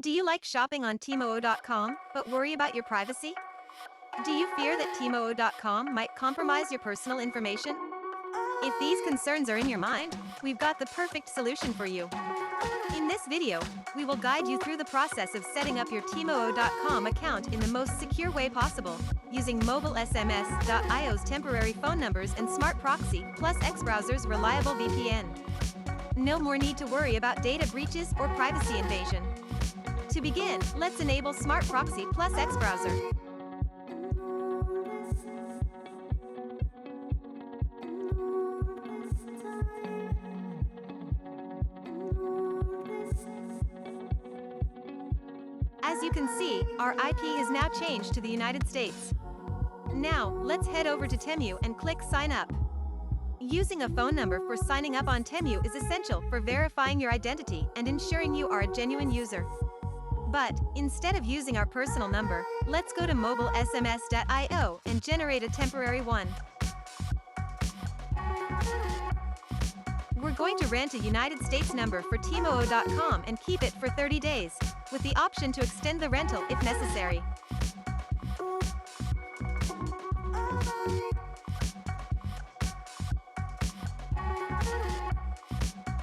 Do you like shopping on Temu.com, but worry about your privacy? Do you fear that Temu.com might compromise your personal information? If these concerns are in your mind, we've got the perfect solution for you. In this video, we will guide you through the process of setting up your Temu.com account in the most secure way possible, using MobileSMS.io's temporary phone numbers and SmartProxy plus XBrowser's reliable VPN. No more need to worry about data breaches or privacy invasion. To begin, let's enable SmartProxy plus XBrowser. As you can see, our IP is now changed to the United States. Now, let's head over to Temu and click Sign Up. Using a phone number for signing up on Temu is essential for verifying your identity and ensuring you are a genuine user. But, instead of using our personal number, let's go to MobileSMS.io and generate a temporary one. We're going to rent a United States number for Temu.com and keep it for 30 days, with the option to extend the rental if necessary.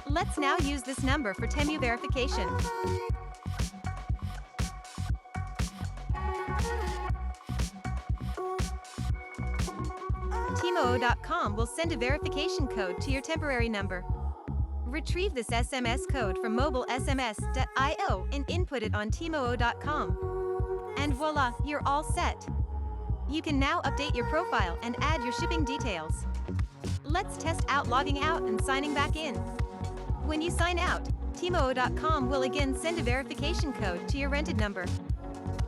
Let's now use this number for Temu verification. Temu.com will send a verification code to your temporary number. Retrieve this SMS code from MobileSMS.io and input it on Temu.com. And voila, you're all set. You can now update your profile and add your shipping details. Let's test out logging out and signing back in. When you sign out, Temu.com will again send a verification code to your rented number.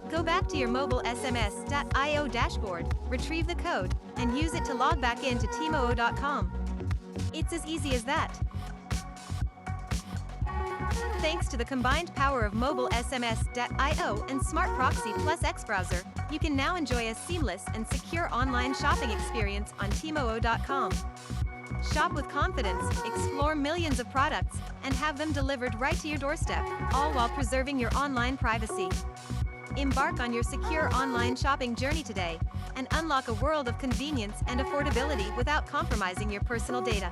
Go back to your MobileSMS.io dashboard, retrieve the code, and use it to log back into Temu.com. It's as easy as that. Thanks to the combined power of MobileSMS.io and SmartProxy plus XBrowser, you can now enjoy a seamless and secure online shopping experience on Temu.com. Shop with confidence, explore millions of products, and have them delivered right to your doorstep, all while preserving your online privacy. Embark on your secure online shopping journey today and unlock a world of convenience and affordability without compromising your personal data.